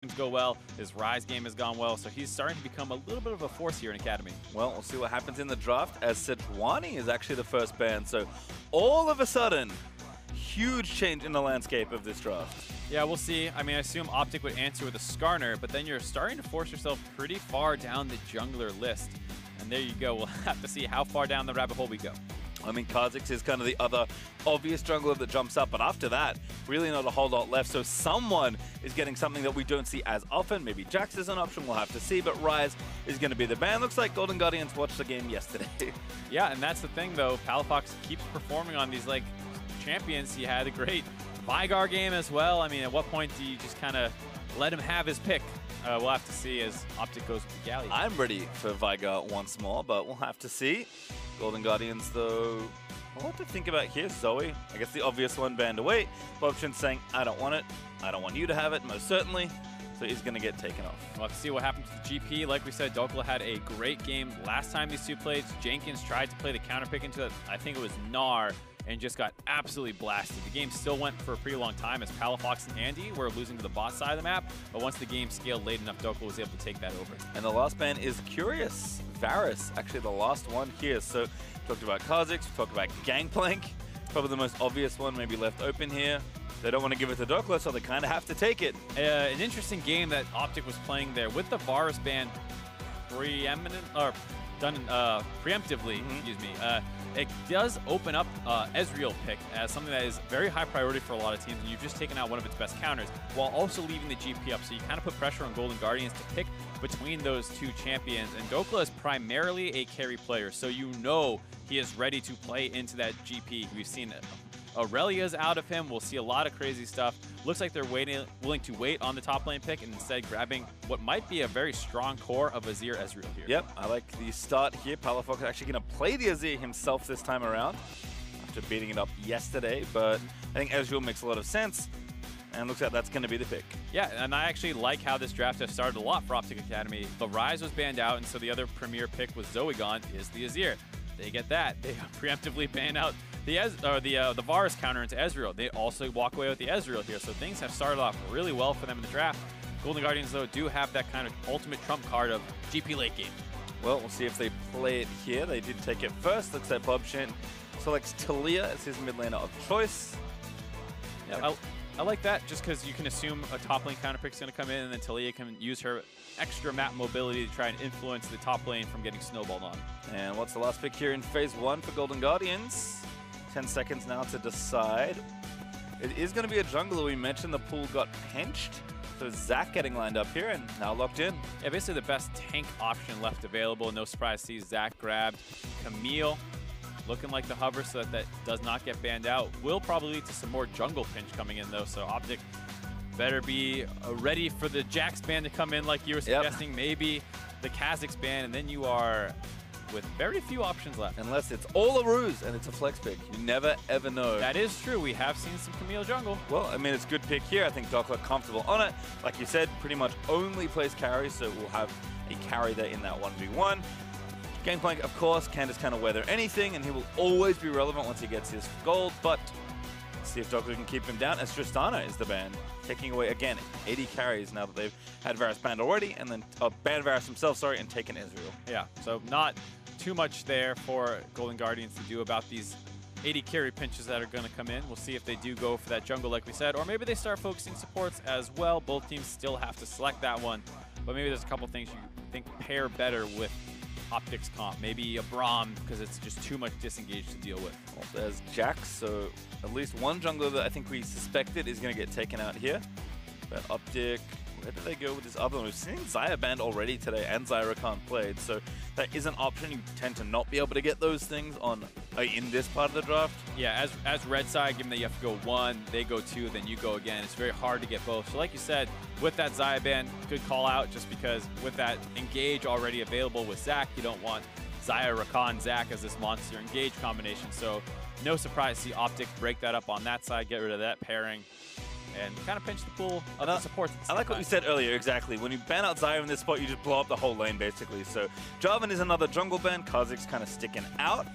games go well. His Rise game has gone well, so he's starting to become a little bit of a force here in Academy. Well, we'll see what happens in the draft, as Sejuani is actually the first ban. So all of a sudden, huge change in the landscape of this draft. Yeah, we'll see. I mean, I assume OpTic would answer with a Skarner, but then you're starting to force yourself pretty far down the jungler list. And there you go. We'll have to see how far down the rabbit hole we go. I mean, Kha'Zix is kind of the other obvious jungler that jumps up, but after that, really not a whole lot left. So someone is getting something that we don't see as often. Maybe Jax is an option, we'll have to see, but Rise is going to be the ban. Looks like Golden Guardians watched the game yesterday. Yeah, and that's the thing, though. Palafox keeps performing on these, like, champions. He had a great Vygar game as well. I mean, at what point do you just kind of let him have his pick? We'll have to see as OpTic goes with the Galleon. I'm ready for Vygar once more, but we'll have to see. Golden Guardians, though, what to think about here? Zoe, I guess the obvious one banned away. Bobshin's saying, I don't want it. I don't want you to have it, most certainly. So he's going to get taken off. We'll have to see what happens to the GP. Like we said, Dokla had a great game last time these two played. Jenkins tried to play the counter pick into it. I think it was Gnar, and just got absolutely blasted. The game still went for a pretty long time as Palafox and Andy were losing to the bot side of the map, but once the game scaled late enough, Dokla was able to take that over. And the last ban is Curious. Varus, actually the last one here. So talked about Kha'Zix, we talked about Gangplank. Probably the most obvious one maybe left open here. They don't want to give it to Dokla, so they kind of have to take it. An interesting game that OpTic was playing there with the Varus ban preemptively, excuse me. It does open up Ezreal pick as something that is very high priority for a lot of teams, and you've just taken out one of its best counters while also leaving the GP up. So you kind of put pressure on Golden Guardians to pick between those two champions. And Dokla is primarily a carry player, so you know he is ready to play into that GP. We've seen Aurelia's out of him. We'll see a lot of crazy stuff. Looks like they're willing to wait on the top lane pick and instead grabbing what might be a very strong core of Azir Ezreal here. Yep, I like the start here. Palafox is actually going to play the Azir himself this time around after beating it up yesterday, but I think Ezreal makes a lot of sense. And looks like that's going to be the pick. Yeah, and I actually like how this draft has started a lot for OpTic Academy. The Rise was banned out, and so the other premier pick with Zoe gone is the Azir. They get that. They preemptively ban out the Varus counter into Ezreal. They also walk away with the Ezreal here, so things have started off really well for them in the draft. Golden Guardians, though, do have that kind of ultimate trump card of GP late game. Well, we'll see if they play it here. They did take it first. Looks like Bobshin selects Talia as his mid laner of choice. Yeah, I like that just because you can assume a top lane counter pick is going to come in, and then Talia can use her extra map mobility to try and influence the top lane from getting snowballed on. And what's the last pick here in phase 1 for Golden Guardians? 10 seconds now to decide. It is going to be a jungler. We mentioned the pool got pinched. So Zac getting lined up here and now locked in. Yeah, basically the best tank option left available. No surprise to see Zac grabbed Camille. Looking like the hover so that does not get banned out. Will probably lead to some more jungle pinch coming in though, so OpTic better be ready for the Jax ban to come in like you were suggesting. Yep. Maybe the Kha'Zix ban, and then you are with very few options left. Unless it's all a ruse and it's a flex pick. You never ever know. That is true. We have seen some Camille jungle. Well, I mean, it's a good pick here. I think Dokla comfortable on it. Like you said, pretty much only plays carry, so we'll have a carry there in that 1v1. Gangplank, of course, can just kind of weather anything, and he will always be relevant once he gets his gold, but let's see if Dokla can keep him down, as Tristana is the ban, taking away, again, 80 carries now that they've had Varus banned already, and then banned Varus himself, sorry, and taken Ezreal. Yeah, so not too much there for Golden Guardians to do about these 80 carry pinches that are going to come in. We'll see if they do go for that jungle like we said, or maybe they start focusing supports as well. Both teams still have to select that one, but maybe there's a couple things you think pair better with OpTic's comp. Maybe a Braum, because it's just too much disengage to deal with. Well, there's Jax, so at least one jungler that I think we suspected is going to get taken out here. But OpTic, where did they go with this other one? We've seen Xayah banned already today, and Zyrakan played, so that is an option. You tend to not be able to get those things on in this part of the draft. Yeah, as red side, given that you have to go 1, they go 2, then you go again. It's very hard to get both. So like you said, with that Xayah ban, good call out, just because with that engage already available with Zac, you don't want Xayah, Rakan, Zac as this monster engage combination. So no surprise to see OpTic break that up on that side, get rid of that pairing, and kind of pinch the pool of the supports. I like what you said earlier, exactly. When you ban out Xayah in this spot, you just blow up the whole lane, basically. So Jarvan is another jungle ban. Kha'Zix kind of sticking out.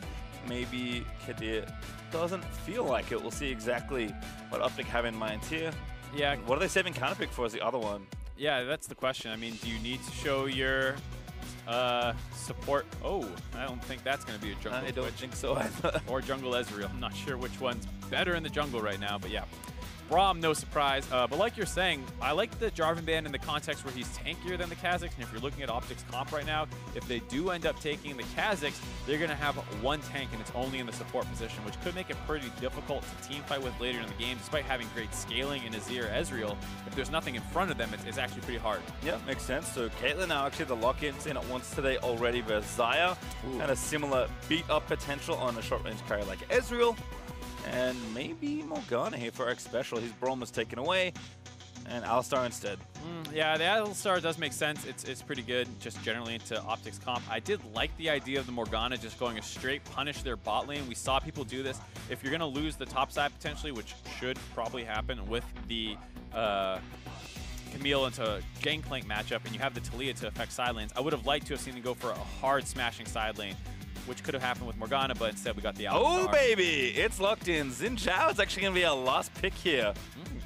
Maybe Kadir doesn't feel like it. We'll see exactly what OpTic have in mind here. Yeah. What are they saving counterpick for as the other one? Yeah, that's the question. I mean, do you need to show your support? Oh, I don't think that's going to be a jungle. I don't think so either. Or jungle Ezreal. I'm not sure which one's better in the jungle right now, but yeah. Braum, no surprise. But like you're saying, I like the Jarvan ban in the context where he's tankier than the Kazakhs. And if you're looking at OpTic's comp right now, if they do end up taking the Kazakhs, they're going to have one tank and it's only in the support position, which could make it pretty difficult to team fight with later in the game. Despite having great scaling in Azir Ezreal, if there's nothing in front of them, it's actually pretty hard. Yeah, makes sense. So Caitlyn now actually the lock-in's in it once today already versus Xayah. And a similar beat-up potential on a short-range carry like Ezreal. And maybe Morgana here for X Special. His Braum was taken away, and Alistar instead. Yeah, the Alistar does make sense. It's pretty good, just generally into OpTic's comp. I did like the idea of the Morgana just going a straight punish their bot lane. We saw people do this. If you're going to lose the top side potentially, which should probably happen with the Camille into Gangplank matchup, and you have the Taliyah to affect side lanes, I would have liked to have seen them go for a hard smashing side lane, which could have happened with Morgana, but instead we got the Alistar. Oh, baby! It's locked in. Xin Zhao is actually going to be our last pick here,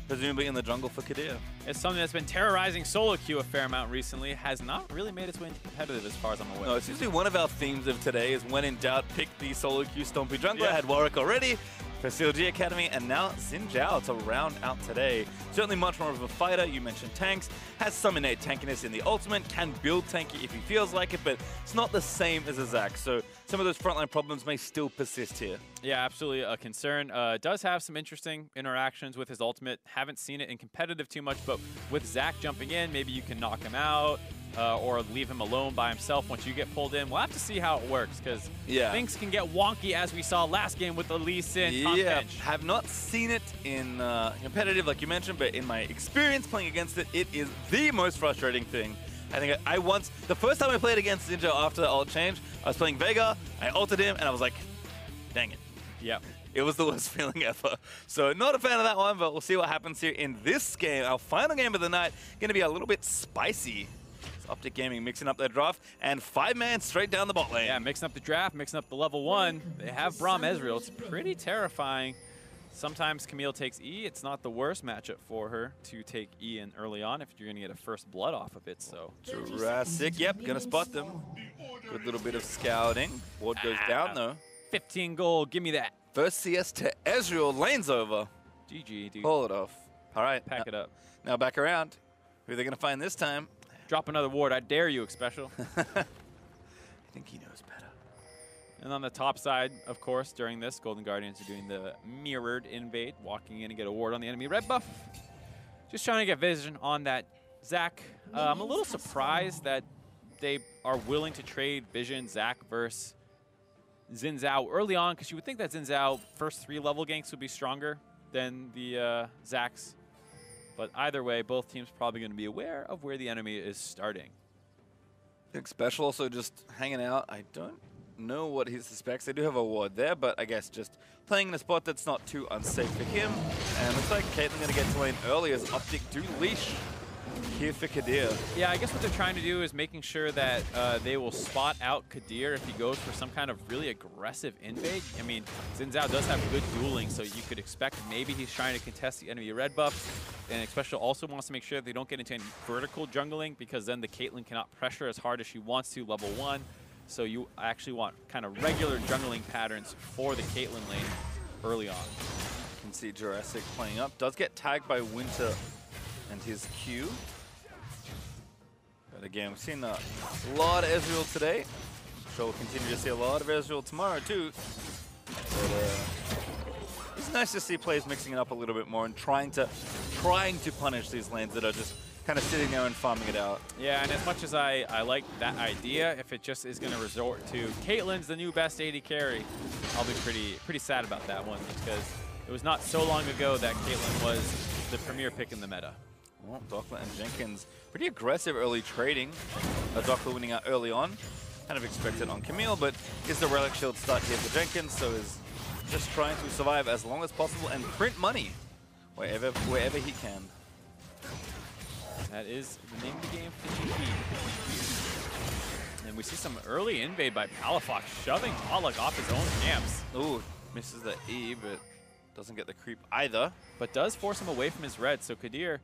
presumably in the jungle for Kadir. It's something that's been terrorizing solo queue a fair amount recently. Has not really made its way into competitive as far as I'm aware. No, it's usually one of our themes of today is when in doubt, pick the solo queue Stompy jungler. I had Warwick already for CLG Academy, and now Xin Zhao to round out today. Certainly much more of a fighter. You mentioned tanks. Has some innate tankiness in the ultimate. Can build tanky if he feels like it, but it's not the same as a Zac. So some of those frontline problems may still persist here. Yeah, absolutely a concern. Does have some interesting interactions with his ultimate. Haven't seen it in competitive too much, but with Zac jumping in, maybe you can knock him out. Or leave him alone by himself once you get pulled in. We'll have to see how it works, because things can get wonky, as we saw last game with the Lee Sin. Yeah, have not seen it in competitive, like you mentioned, but in my experience playing against it, it is the most frustrating thing. I think the first time I played against Xin Zhao after the ult change, I was playing Vega, I ulted him, and I was like, dang it. Yeah. It was the worst feeling ever. So not a fan of that one, but we'll see what happens here in this game. Our final game of the night, going to be a little bit spicy. OpTic Gaming mixing up their draft, and 5-man straight down the bot lane. Yeah, mixing up the draft, mixing up the level 1. They have Braum Ezreal. It's pretty terrifying. Sometimes Camille takes E. It's not the worst matchup for her to take E in early on if you're going to get a first blood off of it. So Jurassic, yep, going to spot them. Good little bit of scouting. Ward goes down, though. 15 gold, give me that. First CS to Ezreal, lanes over. GG, dude. Pull it off. All right. Pack it up. Now back around. Who are they going to find this time? Drop another ward. I dare you, Special. I think he knows better. And on the top side, of course, during this, Golden Guardians are doing the mirrored invade, walking in and get a ward on the enemy red buff. Just trying to get vision on that Zac. I'm a little surprised that they are willing to trade vision Zac versus Xin Zhao early on, because you would think that Xin Zhao first 3 level ganks would be stronger than the Zacs. But either way, both teams probably going to be aware of where the enemy is starting. I think Special also just hanging out. I don't know what he suspects. They do have a ward there, but I guess just playing in a spot that's not too unsafe for him. And looks like Caitlyn going to get to lane early as OpTic do leash here for Kadir. Yeah, I guess what they're trying to do is making sure that they will spot out Kadir if he goes for some kind of really aggressive invade. I mean, Xin Zhao does have good dueling, so you could expect maybe he's trying to contest the enemy red buff. And Special also wants to make sure that they don't get into any vertical jungling, because then the Caitlyn cannot pressure as hard as she wants to level 1. So you actually want kind of regular jungling patterns for the Caitlyn lane early on. You can see Jurassic playing up. Does get tagged by Winter and his Q. But again, we've seen a lot of Ezreal today. I'm sure we'll continue to see a lot of Ezreal tomorrow too. But it's nice to see players mixing it up a little bit more and trying to punish these lanes that are just kind of sitting there and farming it out. Yeah, and as much as I like that idea, if it just is going to resort to Caitlyn's the new best AD carry, I'll be pretty sad about that one, because it was not so long ago that Caitlyn was the premier pick in the meta. Well, Dockler and Jenkins, pretty aggressive early trading. Dockler winning out early on. Kind of expected on Camille, but is the Relic Shield start here for Jenkins, so is just trying to survive as long as possible and print money wherever he can. That is the name of the game for GP. And we see some early invade by Palafox, shoving Pollock off his own camps. Ooh, misses the E, but doesn't get the creep either. But does force him away from his red, so Kadir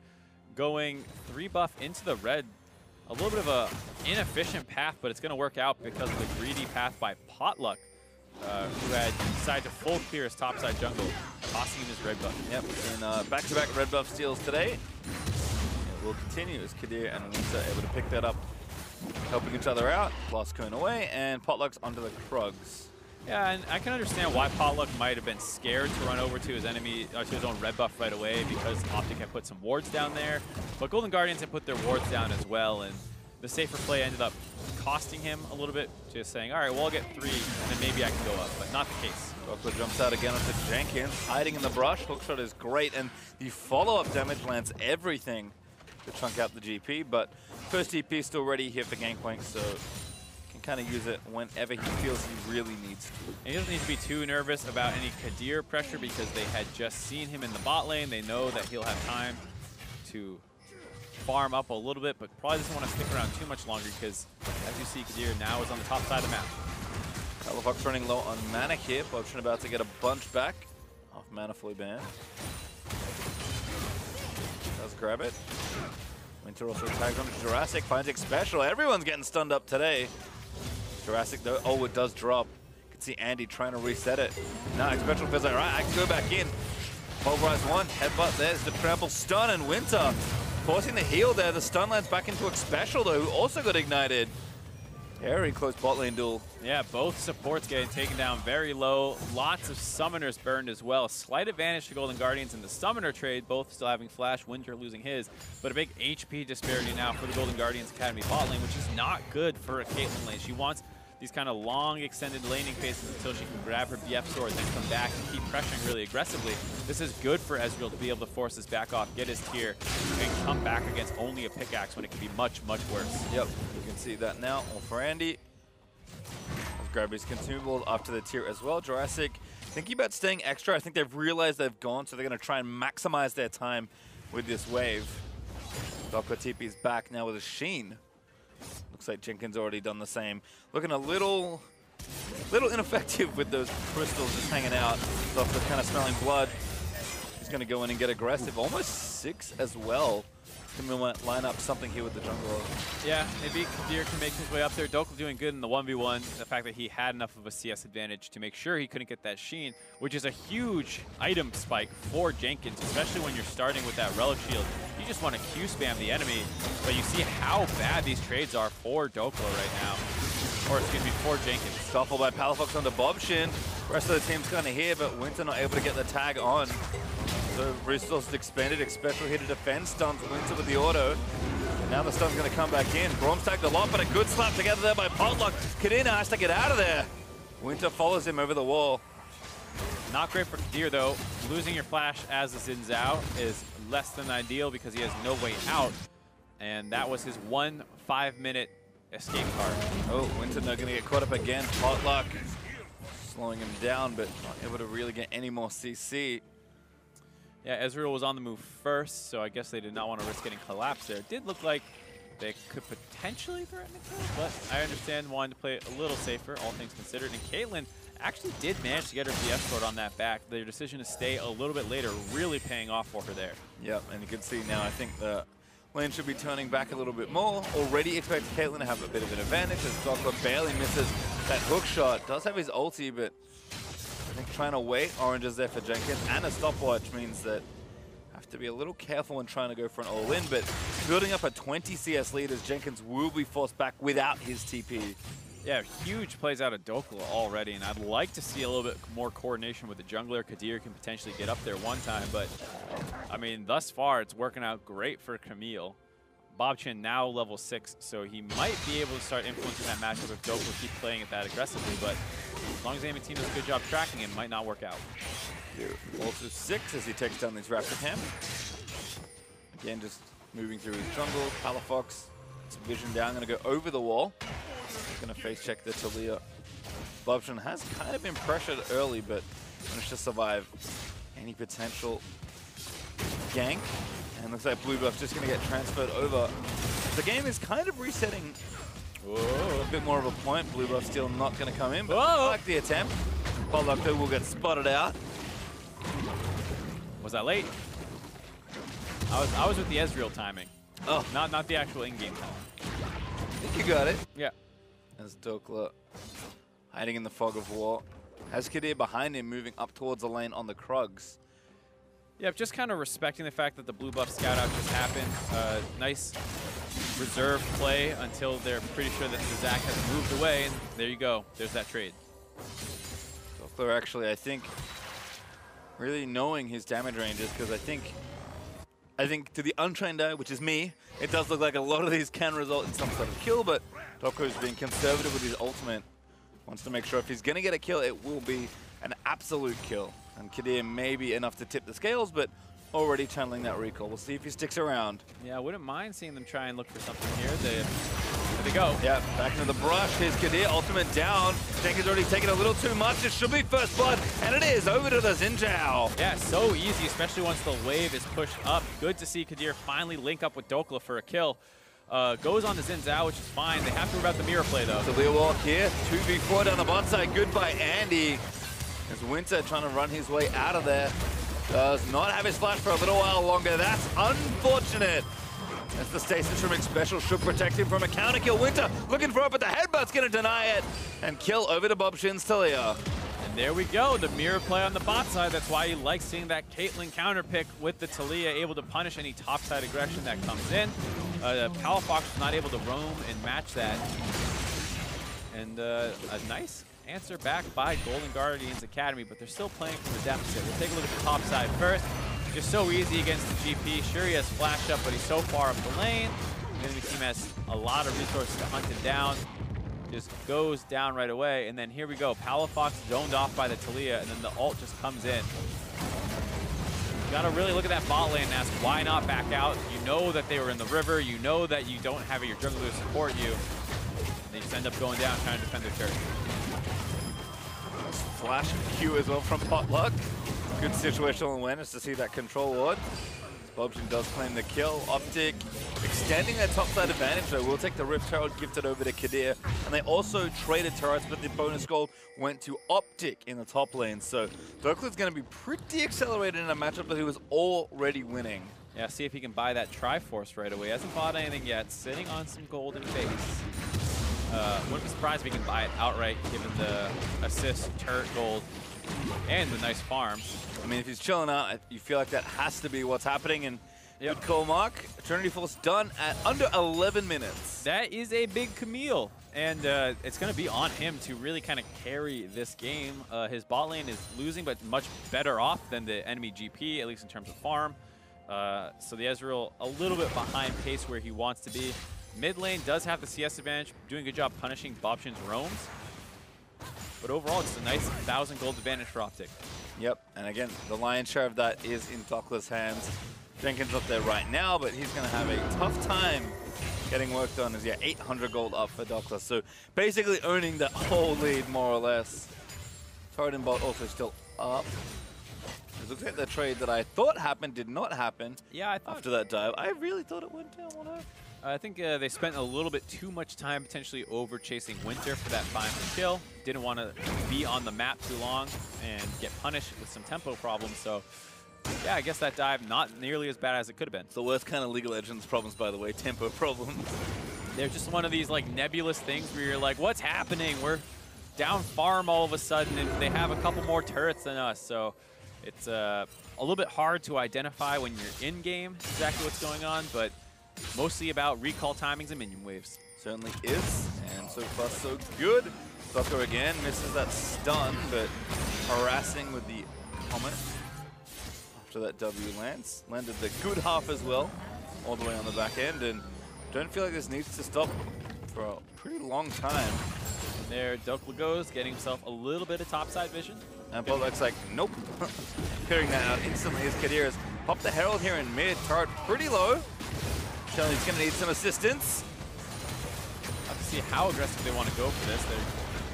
going 3 buff into the red. A little bit of a inefficient path, but it's going to work out because of the greedy path by Potluck, who had decided to full clear his topside jungle, tossing him his red buff. Yep, and back-to-back red buff steals today. It will continue as Kadir and Winter able to pick that up, helping each other out. Lost Cone away, and Potluck's onto the Krugs. Yeah, and I can understand why Potluck might have been scared to run over to his enemy, to his own red buff right away, because OpTic had put some wards down there. But Golden Guardians had put their wards down as well, and the safer play ended up costing him a little bit, just saying, all right, well, I'll get 3, and then maybe I can go up, but not the case. Doppler jumps out again onto Jenkins, hiding in the brush. Hookshot is great, and the follow-up damage lands everything to chunk out the GP, but first DP still ready here for Gangplank, so kind of use it whenever he feels he really needs to. And he doesn't need to be too nervous about any Kadir pressure because they had just seen him in the bot lane. They know that he'll have time to farm up a little bit, but probably doesn't want to stick around too much longer because, as you see, Kadir now is on the top side of the map. Palafox running low on mana here. Bobson about to get a bunch back off mana fully banned. Does grab it. Winter also tags on Jurassic, finds it special. Everyone's getting stunned up today. Jurassic though, oh, it does drop. You can see Andy trying to reset it. Now Special feels like, right, I can go back in. Pulverize 1, headbutt, there's the trample stun, and Winter forcing the heal there. The stun lands back into Special though, who also got ignited. Very close bot lane duel. Yeah, both supports getting taken down very low. Lots of summoners burned as well. Slight advantage to Golden Guardians in the summoner trade, both still having flash, Winter losing his. But a big HP disparity now for the Golden Guardians Academy bot lane, which is not good for a Caitlyn lane. She wants these kind of long extended laning phases until she can grab her BF sword, then come back and keep pressuring really aggressively. This is good for Ezreal to be able to force his back off, get his tier, and come back against only a pickaxe when it can be much, much worse. Yep, you can see that now. All for Andy. Let's grab his consumables after the tier as well. Jurassic thinking about staying extra. I think they've realized they've gone, so they're going to try and maximize their time with this wave. Doppler TP's back now with a Sheen. Looks like Jenkins already done the same. Looking a little ineffective with those crystals just hanging out. Doppler kind of smelling blood. He's going to go in and get aggressive. Almost 6 as well. Can we line up something here with the jungler? Yeah, maybe Kadir can make his way up there. Doppler doing good in the 1v1. The fact that he had enough of a CS advantage to make sure he couldn't get that Sheen, which is a huge item spike for Jenkins, especially when you're starting with that Relic Shield. You just want to Q spam the enemy, but you see how bad these trades are for Doppler right now. Or excuse me, for Jenkins. Shuffle by Palafox onto Bobshin. Rest of the team's kind of here, but Winter not able to get the tag on. So resources expended, Special here to defend, stuns Winter with the auto. Now the stun's going to come back in. Brom's tagged a lot, but a good slap together there by Potluck. Kadina has to get out of there. Winter follows him over the wall. Not great for Kadir though. Losing your flash as the Xin Zhao is less than ideal because he has no way out. And that was his 1 5-minute escape card. Oh, Winter not going to get caught up again. Potluck slowing him down, but not able to really get any more CC. Yeah, Ezreal was on the move first, so I guess they did not want to risk getting collapsed there. It did look like they could potentially threaten a kill, but I understand wanting to play a little safer, all things considered. And Caitlyn actually did manage to get her BF sword on that back. Their decision to stay a little bit later really paying off for her there. Yep, and you can see now I think the lane should be turning back a little bit more. Already expect Caitlyn to have a bit of an advantage as Doppler barely misses that hook shot. Does have his ulti, but I think trying to wait orange is there for Jenkins, and a stopwatch means that have to be a little careful when trying to go for an all-in, but building up a 20 CS lead as Jenkins will be forced back without his TP. Yeah, huge plays out of Doppler already, and I'd like to see a little bit more coordination with the jungler. Kadir can potentially get up there one time, but I mean, thus far it's working out great for Camille. Bobchin now level 6, so he might be able to start influencing that matchup if Doppler keep playing it that aggressively, but as long as the enemy team does a good job tracking him, it might not work out. Also 6 as he takes down these Raptor. Again, just moving through his jungle. Palafox, some vision down, gonna go over the wall. Gonna face check the Talia. Bobchin has kind of been pressured early, but managed to survive any potential gank. And looks like blue buff's just gonna get transferred over. The game is kind of resetting. Whoa, a bit more of a point. Blue buff still not gonna come in, but I like the attempt. Potluck will get spotted out. Was that late? I was with the Ezreal timing. Oh. Not the actual in-game timing. I think you got it. Yeah. As Dokla hiding in the fog of war. Has Kadir behind him moving up towards the lane on the Krugs. Yeah, just kind of respecting the fact that the blue buff scout out just happened. Nice reserve play until they're pretty sure that the Zac has moved away, and there you go. There's that trade. Dokla actually, I think, really knowing his damage ranges, because I think to the untrained eye, which is me, it does look like a lot of these can result in some sort of kill, but Dokka's being conservative with his ultimate. Wants to make sure if he's going to get a kill, it will be an absolute kill. And Kadir may be enough to tip the scales, but already channeling that recall. We'll see if he sticks around. Yeah, I wouldn't mind seeing them try and look for something here. There they go. Yeah, back into the brush. Here's Kadir, ultimate down. Jenkins already taken a little too much. It should be first blood, and it is over to the Xin Zhao. Yeah, so easy, especially once the wave is pushed up. Good to see Kadir finally link up with Dokla for a kill. Goes on to Xin Zhao, which is fine. They have to worry about the mirror play, though. So Leo walk here, 2v4 down the bot side. Good by Andy. As Winter trying to run his way out of there. Does not have his flash for a little while longer. That's unfortunate. As the Stasis Shrimping special should protect him from a counter kill. Winter looking for it, but the headbutt's going to deny it. And kill over to Bobshin's Talia. And there we go, the mirror play on the bot side. That's why you like seeing that Caitlyn counter pick with the Talia, able to punish any topside aggression that comes in. Palafox was not able to roam and match that. And a nice answer back by Golden Guardians Academy, but they're still playing from the deficit. We'll take a look at the top side first. Just so easy against the GP. Sure, he has flash up, but he's so far up the lane. The enemy team has a lot of resources to hunt him down. Just goes down right away, and then here we go. Palafox zoned off by the Talia, and then the ult just comes in. You gotta really look at that bot lane and ask, why not back out? You know that they were in the river. You know that you don't have your jungler to support you. They just end up going down trying to defend their turret. Flash Q as well from Potluck. Good situational awareness to see that control ward. Bobshin does claim the kill. OpTic extending their topside advantage, though. We'll take the Rift Herald gifted over to Kadir. And they also traded turrets, but the bonus gold went to OpTic in the top lane. So Dokka's going to be pretty accelerated in a matchup that he was already winning. Yeah, see if he can buy that Triforce right away. Hasn't bought anything yet. Sitting on some golden base. Wouldn't be surprised if he can buy it outright, given the assist, turret gold, and the nice farms. I mean, if he's chilling out, you feel like that has to be what's happening. And good call, Mark. Trinity Force done at under 11 minutes. That is a big Camille, and it's going to be on him to really kind of carry this game. His bot lane is losing, but much better off than the enemy GP, at least in terms of farm. So the Ezreal a little bit behind pace where he wants to be. Mid lane does have the CS advantage, doing a good job punishing Bobshin's roams. But overall, it's a nice 1,000 gold advantage for OpTic. Yep, and again, the lion's share of that is in Dokla's hands. Jenkins up there right now, but he's going to have a tough time getting work done as, 800 gold up for Dokla. So basically owning that whole lead, more or less. Turret and bot also still up. It looks like the trade that I thought happened did not happen. Yeah, I thought after that dive. I really thought it went down. I think they spent a little bit too much time potentially over chasing Winter for that final kill. Didn't want to be on the map too long and get punished with some tempo problems. So, yeah, I guess that dive not nearly as bad as it could have been. It's the worst kind of League of Legends problems, by the way, tempo problems. They're just one of these like nebulous things where you're like, what's happening? We're down farm all of a sudden, and they have a couple more turrets than us. So it's a little bit hard to identify when you're in game exactly what's going on, but mostly about recall timings and minion waves. Certainly is, and so far so good. Dokka again misses that stun, but harassing with the Comet. After that W lands, landed the good half as well, all the way on the back end, and don't feel like this needs to stop for a pretty long time. And there Dokka goes, getting himself a little bit of topside vision. And Pollock's like, nope. Clearing that out instantly as Kadir has popped the Herald here in mid, turret pretty low. Shelly's going to need some assistance. Have to see how aggressive they want to go for this. There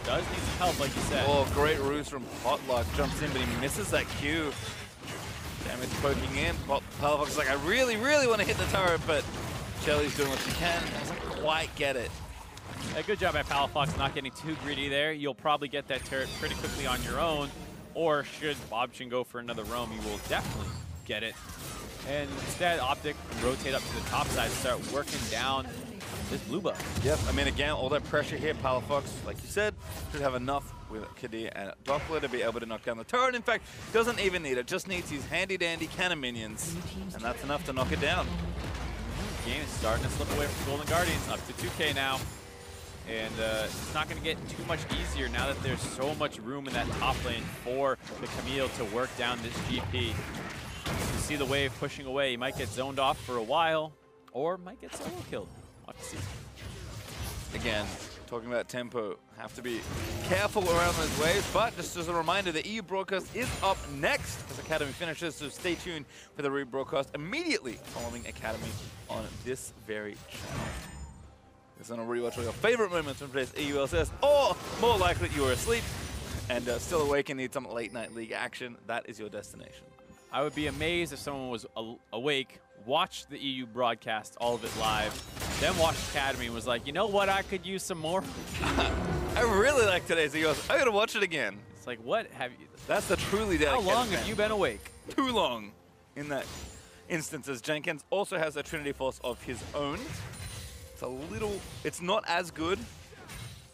does need some help, like you said. Oh, great ruse from Potluck. Jumps in, but he misses that Q. Damage poking in. Palafox is like, I really, really want to hit the turret, but Shelly's doing what she can. Doesn't quite get it. Yeah, good job by Palafox not getting too greedy there. You'll probably get that turret pretty quickly on your own, or should Bobshin go for another roam, you will definitely get it. And instead, OpTic rotate up to the top side and start working down this blue buff. Yep, I mean, again, all that pressure here, Palafox, like you said, should have enough with Kadir and Doppler to be able to knock down the turret. In fact, doesn't even need it, just needs his handy-dandy cannon minions, and that's enough to knock it down. Game is starting to slip away from Golden Guardians, up to 2K now. And it's not going to get too much easier now that there's so much room in that top lane for the Camille to work down this GP. You see the wave pushing away. He might get zoned off for a while, or might get solo killed. Watch to see. Again, talking about tempo, have to be careful around those waves, but just as a reminder, the EU broadcast is up next as Academy finishes, so stay tuned for the rebroadcast immediately following Academy on this very channel. It's on a rewatch of your favorite moments from today's EU LCS, or more likely you were asleep and still awake and need some late night league action. That is your destination. I would be amazed if someone was awake, watched the EU broadcast, all of it live, then watched Academy and was like, you know what, I could use some more. I really like today's EU. I gotta watch it again. It's like, what have you? That's the truly dedicated How long fan. have you been awake? Too long in that instance, as Jenkins also has a Trinity Force of his own. It's not as good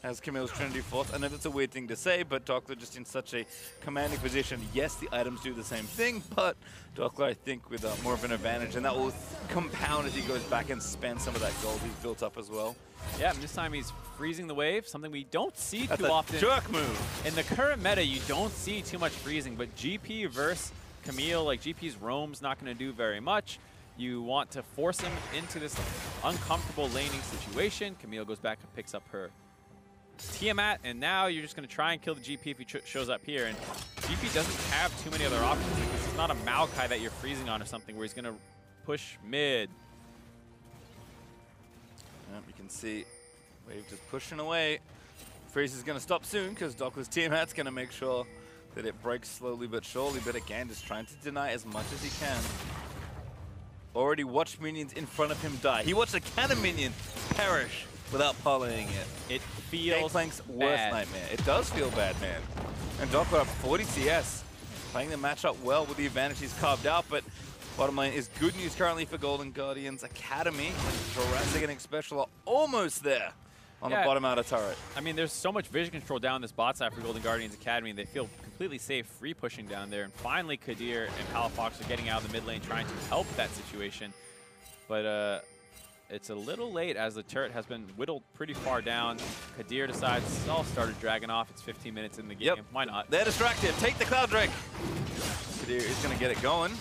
as Camille's Trinity Force. I know that's a weird thing to say, but Doppler just in such a commanding position. Yes, the items do the same thing, but Doppler, I think, with more of an advantage, and that will compound as he goes back and spends some of that gold he's built up as well. Yeah, and this time he's freezing the wave, something we don't see That's too often. Jerk move. In the current meta, you don't see too much freezing, but GP versus Camille, like GP's roam's not going to do very much. You want to force him into this uncomfortable laning situation. Camille goes back and picks up her Tiamat, and now you're just going to try and kill the GP if he shows up here. And GP doesn't have too many other options. Like, this is not a Maokai that you're freezing on or something where he's going to push mid. Yep, you can see Wave just pushing away. Freeze is going to stop soon because Doppler's Tiamat's going to make sure that it breaks slowly but surely. But again, just trying to deny as much as he can. Already watched minions in front of him die. He watched a cannon minion perish without parlaying it. It feels Gangplank's bad. worst nightmare. It does feel bad, man. And Doppler up 40 CS, playing the matchup well with the advantage he's carved out, but bottom line is good news currently for Golden Guardians. Academy, Jurassic and Special are almost there on the bottom outer turret. I mean, there's so much vision control down this bot side for Golden Guardians Academy. They feel completely safe free pushing down there. And finally, Kadir and Palafox are getting out of the mid lane trying to help that situation. But it's a little late as the turret has been whittled pretty far down. Kadir decides, I'll start a dragon off. It's 15 minutes in the game. Yep. Why not? They're distracted. Take the Cloud Drake. Kadir is going to get it going.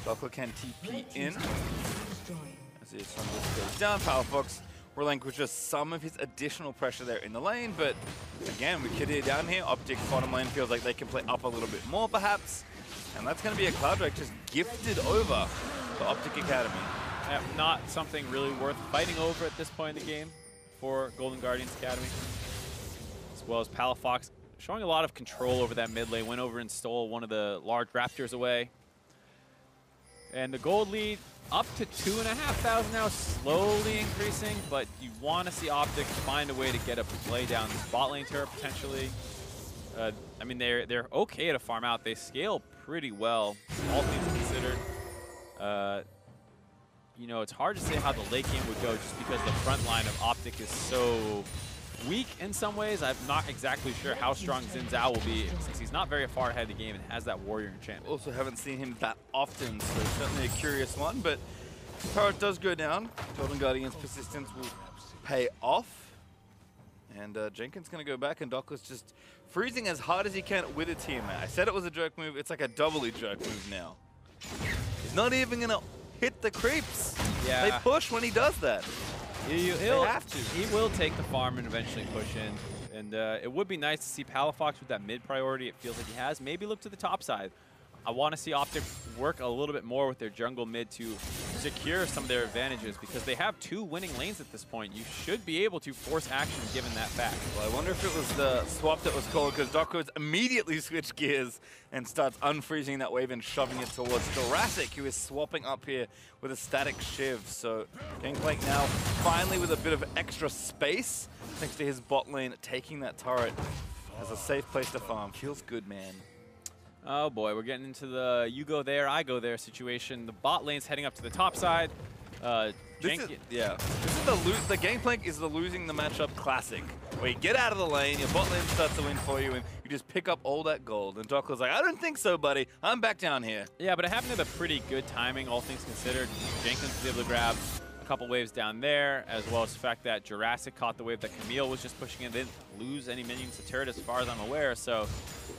Doppler can TP in. As his son goes down, Palafox relinquishes some of his additional pressure there in the lane, but again, with Kadir down here, OpTic bottom lane feels like they can play up a little bit more perhaps, and that's going to be a Cloud Drake just gifted over to OpTic Academy. Yeah, not something really worth fighting over at this point in the game for Golden Guardians Academy. As well as Palafox showing a lot of control over that mid lane, went over and stole one of the large raptors away. And the gold lead up to 2,500 now, slowly increasing, but you want to see OpTic find a way to get a play down this bot lane turret potentially. I mean, they're okay to farm out. They scale pretty well, all things considered. You know, it's hard to say how the late game would go just because the front line of OpTic is so weak in some ways. I'm not exactly sure how strong Xin Zhao will be since he's not very far ahead of the game and has that warrior enchantment. Also haven't seen him that often, so certainly a curious one, but turret does go down. Golden Guardian's persistence will pay off. And Jenkins going to go back, and Doppler's just freezing as hard as he can with a Tiamat. I said it was a jerk move. It's like a doubly jerk move now. He's not even going to hit the creeps. Yeah. They push when he does that. He'll have to. He will take the farm and eventually push in. And it would be nice to see Palafox with that mid priority it feels like he has. Maybe look to the top side. I want to see OpTic work a little bit more with their jungle mid to secure some of their advantages because they have 2 winning lanes at this point. You should be able to force action given that fact. Well, I wonder if it was the swap that was called because Doppler's immediately switched gears and starts unfreezing that wave and shoving it towards Jurassic, who is swapping up here with a static Shiv. So Gangplank now finally with a bit of extra space thanks to his bot lane taking that turret as a safe place to farm. Feels good, man. Oh boy, we're getting into the you go there, I go there situation. The bot lane's heading up to the top side. This is the game plan is the losing the matchup classic, where you get out of the lane, your bot lane starts to win for you, and you just pick up all that gold. And Doc was like, I don't think so, buddy. I'm back down here. Yeah, but it happened with a pretty good timing, all things considered. Jenkins was able to grab a couple waves down there, as well as the fact that Jurassic caught the wave that Camille was just pushing in. They didn't lose any minions to turret as far as I'm aware, so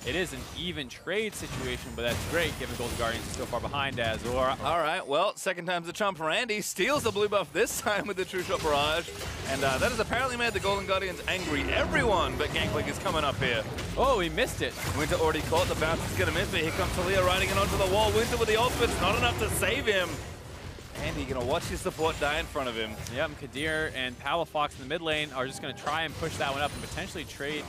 it is an even trade situation, but that's great given Golden Guardians are so far behind as well. All right, well, second time's the chump. Randy steals the blue buff this time with the True Shot Barrage, and that has apparently made the Golden Guardians angry. Everyone but Gangplank is coming up here. Oh, he missed it. Winter already caught the bounce. He's going to miss, but here comes Talia riding it onto the wall. Winter with the ultimate. It's not enough to save him. Andy going to watch his support die in front of him. Yep, Kadir and Palafox in the mid lane are just going to try and push that one up and potentially trade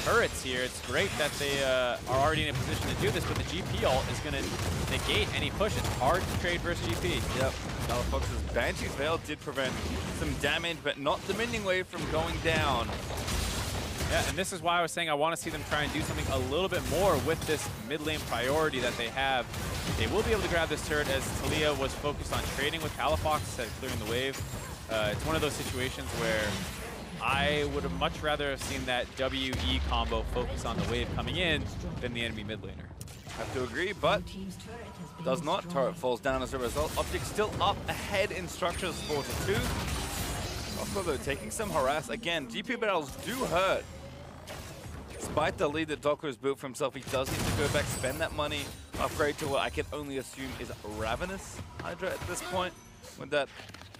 turrets here. It's great that they are already in a position to do this, but the GP ult is going to negate any push. It's hard to trade versus GP. Yep, Palafox's Banshee's Veil did prevent some damage, but not the minion wave from going down. Yeah, and this is why I was saying I want to see them try and do something a little bit more with this mid lane priority that they have. They will be able to grab this turret as Talia was focused on trading with Palafox instead of clearing the wave. It's one of those situations where I would have much rather have seen that WE combo focus on the wave coming in than the enemy mid laner. Have to agree, but does not. Turret falls down as a result. OpTic still up ahead in structures 4-2. Also, though, taking some harass. Again, GP battles do hurt. Despite the lead that Docker has built for himself, he does need to go back, spend that money, upgrade to what I can only assume is Ravenous Hydra at this point, with that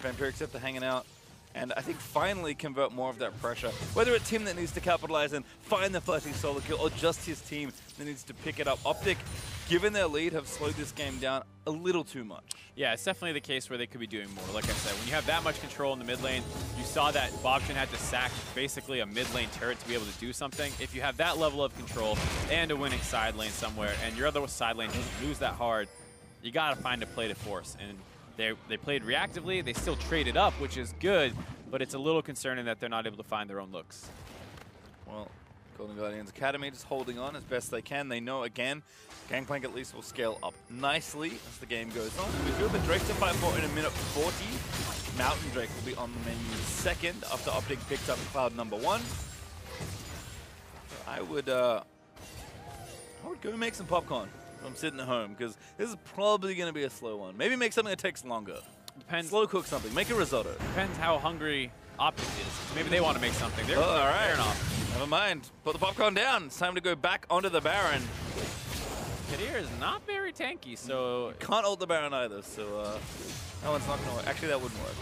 Vampiric Scepter hanging out. And I think finally convert more of that pressure. Whether it's him that needs to capitalize and find the flashing solo kill, or just his team that needs to pick it up. OpTic, given their lead, have slowed this game down a little too much. Yeah, it's definitely the case where they could be doing more. Like I said, when you have that much control in the mid lane, you saw that Bobchin had to sack basically a mid lane turret to be able to do something. If you have that level of control and a winning side lane somewhere, and your other side lane doesn't lose that hard, you got to find a play to force. And they played reactively. They still traded up, which is good, but it's a little concerning that they're not able to find their own looks. Well, Golden Guardians Academy just holding on as best they can. They know, again, Gangplank at least will scale up nicely as the game goes on. We feel the Drake to fight for in a minute 40. Mountain Drake will be on the menu second after OpTic picked up Cloud number 1. I would go make some popcorn if I'm sitting at home, because this is probably going to be a slow one. Maybe make something that takes longer. Depends. Slow cook something. Make a risotto. Depends how hungry OpTic is. Maybe they want to make something. They're all right. Fair enough. Never mind. Put the popcorn down. It's time to go back onto the Baron. Kadir is not very tanky, so... Can't ult the Baron either, so that one's not going to work. Actually, that wouldn't work,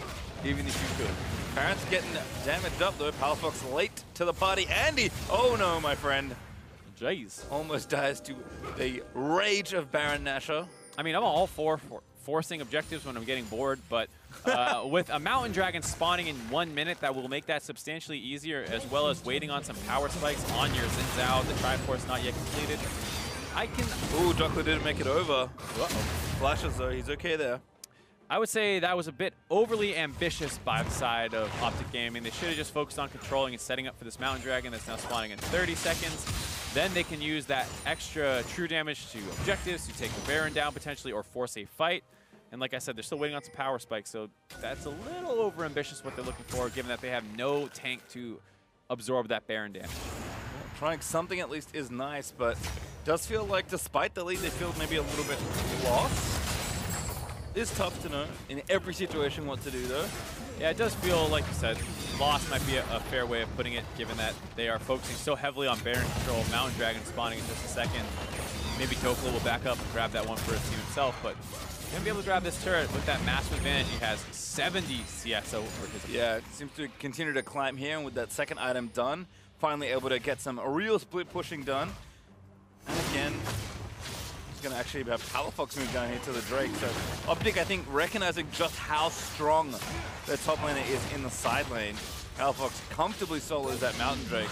even if you could. Baron's getting damaged up, though. Palafox late to the party. Andy! Oh, no, my friend. Jeez. Almost dies to the rage of Baron Nashor. I mean, I'm all for forcing objectives when I'm getting bored, but with a Mountain Dragon spawning in 1 minute, that will make that substantially easier, as well as waiting on some power spikes on your Xin Zhao. The Triforce not yet completed. I can... Ooh, Jockler didn't make it over. Uh-oh. Flashes, though. He's okay there. I would say that was a bit overly ambitious by the side of OpTic Gaming. They should have just focused on controlling and setting up for this Mountain Dragon that's now spawning in 30 seconds. Then they can use that extra true damage to objectives, to take the Baron down potentially, or force a fight. And like I said, they're still waiting on some power spikes, so that's a little over-ambitious what they're looking for, given that they have no tank to absorb that Baron damage. Well, trying something at least is nice, but does feel like despite the lead, they feel maybe a little bit lost. It's tough to know in every situation what to do, though. Yeah, it does feel, like you said, lost might be a fair way of putting it, given that they are focusing so heavily on Baron control. Mountain Dragon spawning in just a second. Maybe Dokla will back up and grab that one for his team himself, but he's going to be able to grab this turret with that massive advantage. He has 70 CS over his opponent. Yeah, it seems to continue to climb here, and with that second item done, finally able to get some real split pushing done. And again, going to actually have Palafox move down here to the Drake. So OpTic, I think, recognizing just how strong their top laner is in the side lane. Palafox comfortably solos that Mountain Drake.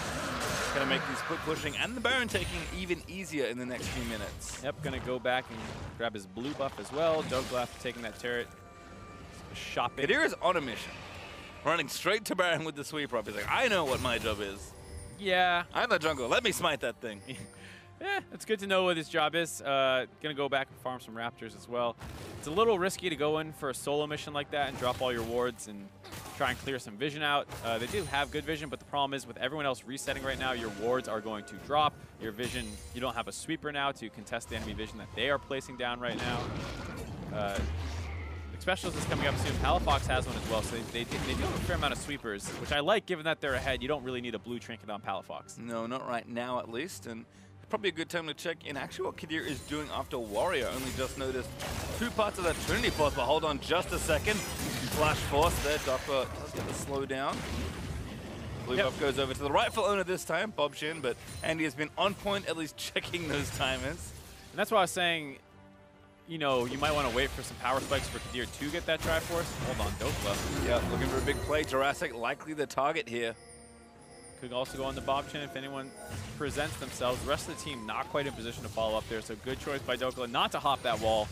Going to make these split pushing and the Baron taking even easier in the next few minutes. Yep, going to go back and grab his blue buff as well. Dokla after taking that turret. Shopping. Kadir is on a mission. Running straight to Baron with the sweep up. He's like, I know what my job is. Yeah. I'm the jungle. Let me smite that thing. Yeah, it's good to know what his job is. Gonna go back and farm some Raptors as well. It's a little risky to go in for a solo mission like that and drop all your wards and try and clear some vision out. They do have good vision, but the problem is with everyone else resetting right now, your wards are going to drop. Your vision, you don't have a sweeper now to contest the enemy vision that they are placing down right now. Specialist is coming up soon. Palafox has one as well, so they do have a fair amount of sweepers, which I like given that they're ahead. You don't really need a blue trinket on Palafox. No, not right now at least. And probably a good time to check in actually what Kadir is doing after Warrior. Only just noticed 2 parts of that Trinity Force, but hold on just a second. Flash Force there. Doppler does get the slow down. Blue buff goes over to the rightful owner this time, Bob Shin, but Andy has been on point, at least checking those timers. And that's why I was saying, you know, you might want to wait for some power spikes for Kadir to get that Triforce. Hold on, Dokla. Yeah, looking for a big play. Jurassic likely the target here. Could also go on the Bob Chin if anyone presents themselves. The rest of the team not quite in position to follow up there, so good choice by Dokla not to hop that wall.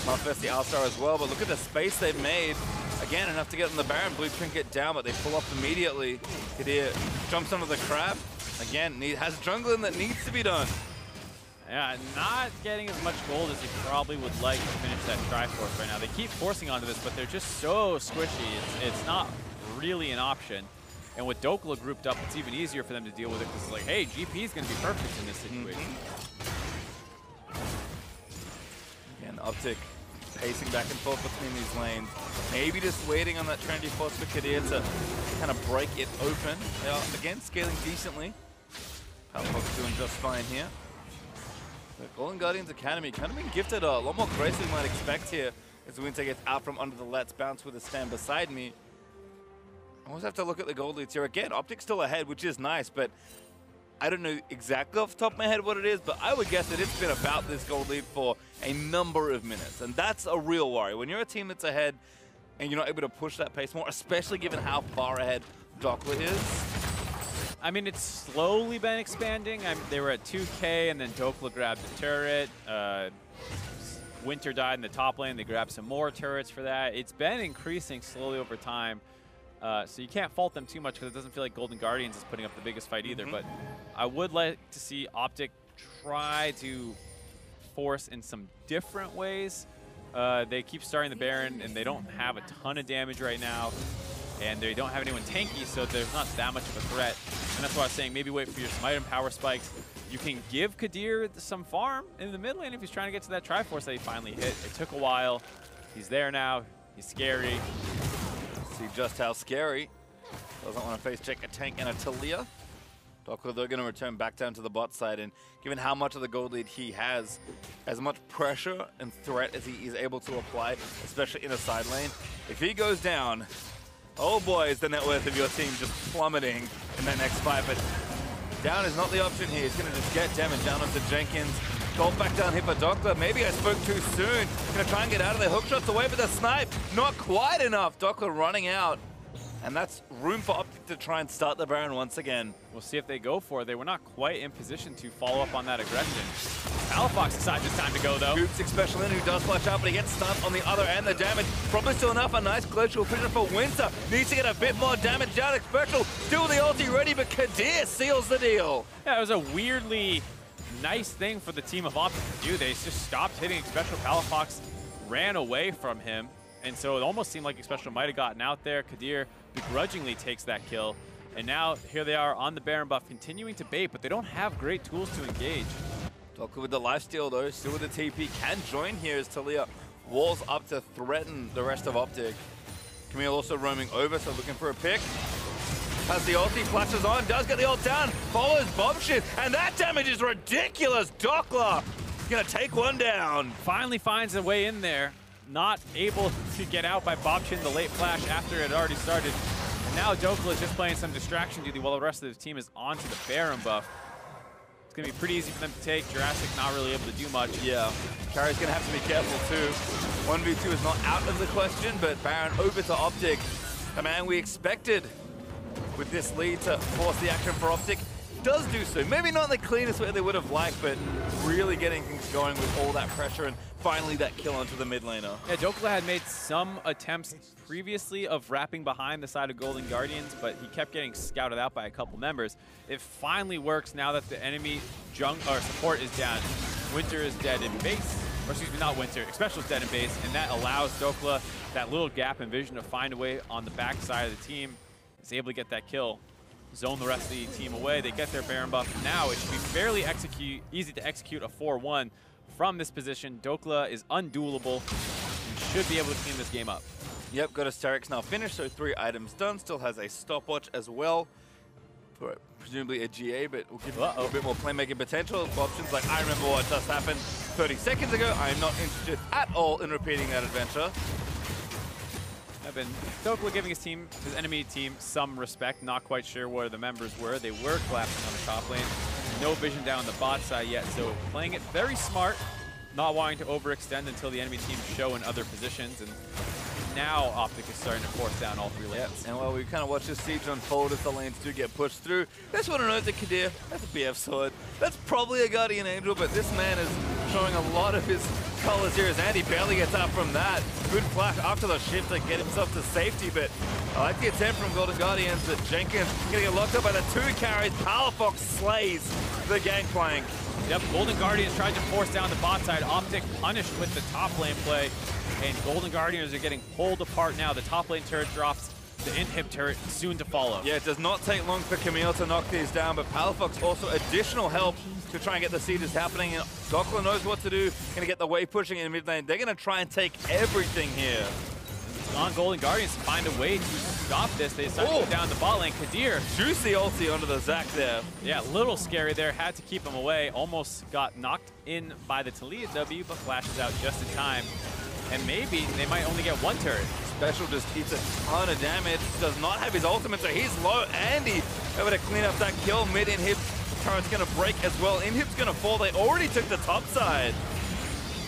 Markz the All-Star as well, but look at the space they've made. Again, enough to get on the Baron. Blue Trinket down, but they pull up immediately. Kadir jumps onto the crab. Again, has jungling that needs to be done. Yeah, not getting as much gold as he probably would like to finish that Triforce right now. They keep forcing onto this, but they're just so squishy. It's not really an option. And with Dokla grouped up, it's even easier for them to deal with it because it's like, hey, GP is going to be perfect in this situation. Again, OpTic pacing back and forth between these lanes. Maybe just waiting on that Trinity Force for Kadir to kind of break it open. They are, again, scaling decently. Palafox doing just fine here. The Golden Guardians Academy kind of been gifted a lot more grace than we might expect here as Winter gets out from under the Let's Bounce with a stand beside me. I always have to look at the gold leads here. Again, OpTic's still ahead, which is nice, but I don't know exactly off the top of my head what it is, but I would guess that it's been about this gold lead for a number of minutes, and that's a real worry. When you're a team that's ahead and you're not able to push that pace more, especially given how far ahead Dokla is. I mean, it's slowly been expanding. They were at 2K, and then Dokla grabbed the turret. Winter died in the top lane. They grabbed some more turrets for that. It's been increasing slowly over time. So you can't fault them too much because it doesn't feel like Golden Guardians is putting up the biggest fight either. But I would like to see OpTic try to force in some different ways. They keep starting the Baron, and they don't have a ton of damage right now. And they don't have anyone tanky, so there's not that much of a threat. And that's why I was saying maybe wait for your Smite and power spikes. You can give Kadir some farm in the mid lane if he's trying to get to that Triforce that he finally hit. It took a while. He's there now. He's scary. See just how scary. Doesn't want to face check a tank and a Talia. Dokla, they're going to return back down to the bot side, and given how much of the gold lead he has, as much pressure and threat as he is able to apply, especially in a side lane, if he goes down, oh boy, is the net worth of your team just plummeting in that next fight. But down is not the option here. He's going to just get damage down onto Jenkins. Gold back down here for Dokla. Maybe I spoke too soon. Going to try and get out of there. Hook shots away, but the snipe, not quite enough. Dokla running out. And that's room for OpTic to try and start the Baron once again. We'll see if they go for it. They were not quite in position to follow up on that aggression. Palafox decides it's time to go, though. Scoops Special in, who does flash out, but he gets stunned on the other end. The damage probably still enough. A nice glacial vision for Winter. Needs to get a bit more damage down. Special still the ulti ready, but Kadir seals the deal. Yeah, it was a weirdly nice thing for the team of OpTic to do. They just stopped hitting Special. Palafox ran away from him. And so it almost seemed like Special might have gotten out there. Kadir begrudgingly takes that kill. And now here they are on the Baron buff, continuing to bait, but they don't have great tools to engage. Dokla with the lifesteal though, still with the TP, can join here as Talia walls up to threaten the rest of OpTic. Camille also roaming over, so looking for a pick. Has the ulti, flashes on, does get the ult down, follows Bombshit, and that damage is ridiculous! Dokla gonna take one down. Finally finds a way in there. Not able to get out by Bobchin, the late flash after it had already started. And now Dokla is just playing some distraction duty while the rest of the team is onto the Baron buff. It's going to be pretty easy for them to take. Jurassic not really able to do much. Yeah, Carry's going to have to be careful too. 1v2 is not out of the question, but Baron over to OpTic. The man we expected with this lead to force the action for OpTic. does do so. Maybe not in the cleanest way they would have liked, but really getting things going with all that pressure and finally that kill onto the mid laner. Yeah, Dokla had made some attempts previously of wrapping behind the side of Golden Guardians, but he kept getting scouted out by a couple members. It finally works now that the enemy support is down. Winter is dead in base, or excuse me, not Winter, Special is dead in base, and that allows Dokla that little gap in vision to find a way on the back side of the team. He's able to get that kill, zone the rest of the team away. They get their Baron buff. Now it should be fairly easy to execute a 4-1 from this position. Dokla is unduelable and should be able to clean this game up. Yep, got his Terex now finished, so 3 items done. Still has a stopwatch as well for presumably a GA, but will give a bit more playmaking potential. Options like, I remember what just happened 30 seconds ago. I am not interested at all in repeating that adventure. Dokla giving his enemy team some respect. Not quite sure where the members were. They were collapsing on the top lane. No vision down the bot side yet, so playing it very smart, not wanting to overextend until the enemy team show in other positions. And now OpTic is starting to force down all 3 lanes. Yep. And while we kind of watch this siege unfold as the lanes do get pushed through, that's what I know that Kadir, that's a BF sword. That's probably a Guardian Angel, but this man is showing a lot of his colors here as Andy barely gets out from that. Good flash after the shift to get himself to safety, but I like the attempt from Golden Guardians, but Jenkins getting locked up by the 2 carries. Powerfox slays the gangplank. Yep, Golden Guardians tried to force down the bot side. OpTic punished with the top lane play, and Golden Guardians are getting pulled apart now. The top lane turret drops, the inhib turret soon to follow. Yeah, it does not take long for Camille to knock these down, but Powerfox also additional help to try and get the sieges happening. And Dokla knows what to do, gonna get the wave pushing in mid lane. They're gonna try and take everything here. On Golden Guardians to find a way to stop this. They decide to go down the bot lane. Kadir. Juicy ulti onto the Zac there. Yeah, a little scary there. Had to keep him away. Almost got knocked in by the Talia W, but flashes out just in time. And maybe they might only get 1 turret. Special just eats a ton of damage. Does not have his ultimate, so he's low. Andy able to clean up that kill. Mid inhib turret's gonna break as well. Inhib's gonna fall. They already took the top side.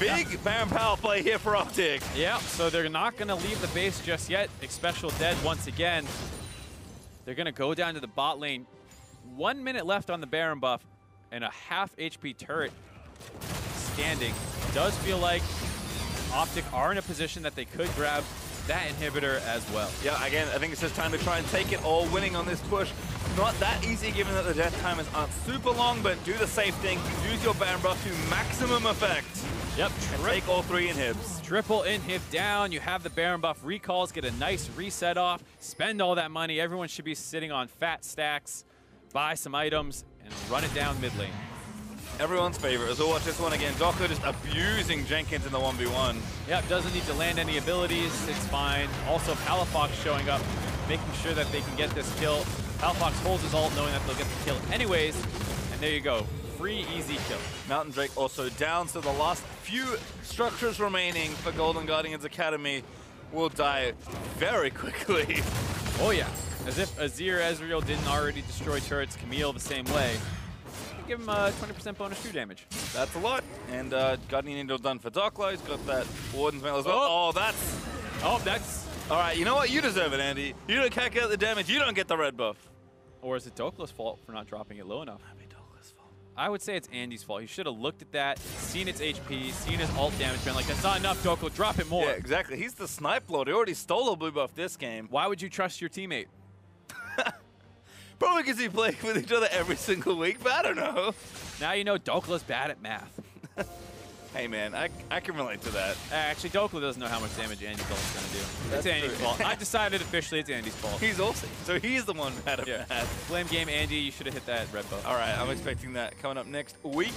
Big Baron power play here for OpTic. Yeah, so they're not going to leave the base just yet. Special dead once again. They're going to go down to the bot lane. 1 minute left on the Baron buff and a half HP turret standing. Does feel like OpTic are in a position that they could grab that inhibitor as well. Yeah, again, I think it's just time to try and take it all. Winning on this push, not that easy given that the death timers aren't super long, but do the safe thing. Use your Baron buff to maximum effect. Yep. And take all 3 inhibs. Triple inhib down. You have the Baron buff recalls, get a nice reset off, spend all that money. Everyone should be sitting on fat stacks, buy some items, and run it down mid lane. Everyone's favorite as we'll watch this one again. Dokla just abusing Jenkins in the 1v1. Yep, doesn't need to land any abilities. It's fine. Also, Palafox showing up, making sure that they can get this kill. Palafox holds his ult, knowing that they'll get the kill anyways. And there you go. Free, easy kill. Mountain Drake also down, so the last few structures remaining for Golden Guardians Academy will die very quickly. Oh yeah, as if Azir Ezreal didn't already destroy turrets, Camille the same way. Give him 20% bonus true damage. That's a lot. And Guardian Angel done for Dokla. He's got that Warden's Mail as well. Oh, that's... All right, you know what? You deserve it, Andy. You don't calculate the damage. You don't get the red buff. Or is it Dokla's fault for not dropping it low enough? I would say it's Andy's fault. He should have looked at that, seen its HP, seen his ult damage, been like, that's not enough, Dokla, drop it more. Yeah, exactly. He's the snipe lord. He already stole a blue buff this game. Why would you trust your teammate? Probably because he plays with each other every single week, but I don't know. Now you know Dokla's bad at math. Hey man, I can relate to that. Actually, Dokla doesn't know how much damage Andy's ult is going to do. It's Andy's fault. I decided officially it's Andy's fault. He's also, so he's the one bad at math. Blame game Andy, you should have hit that red buff. All right, I'm expecting that coming up next week.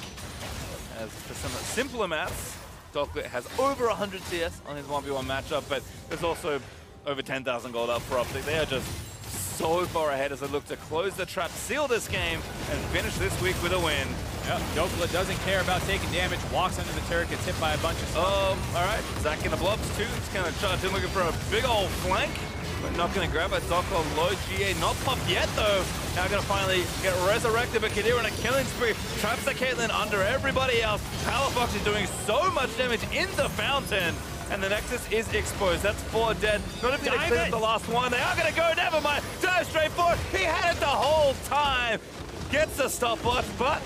As for some simpler maths, Dokla has over 100 CS on his 1v1 matchup, but there's also over 10,000 gold up for OpTic. They are just so far ahead as they look to close the trap, seal this game, and finish this week with a win. Yep, Dokla doesn't care about taking damage, walks under the turret, gets hit by a bunch of stuff. All right, Zac in the blobs too. He's kind of charged in looking for a big old flank, but not going to grab it. Dokla low GA, not popped yet though. Now going to finally get resurrected, but Kadir on a killing spree. Traps the Caitlyn under everybody else. Palafox is doing so much damage in the fountain. And the Nexus is exposed. That's 4 dead. Not even going to clear the last one. They are going to go. Never mind. Dive straight forward. He had it the whole time. Gets just a stopwatch, but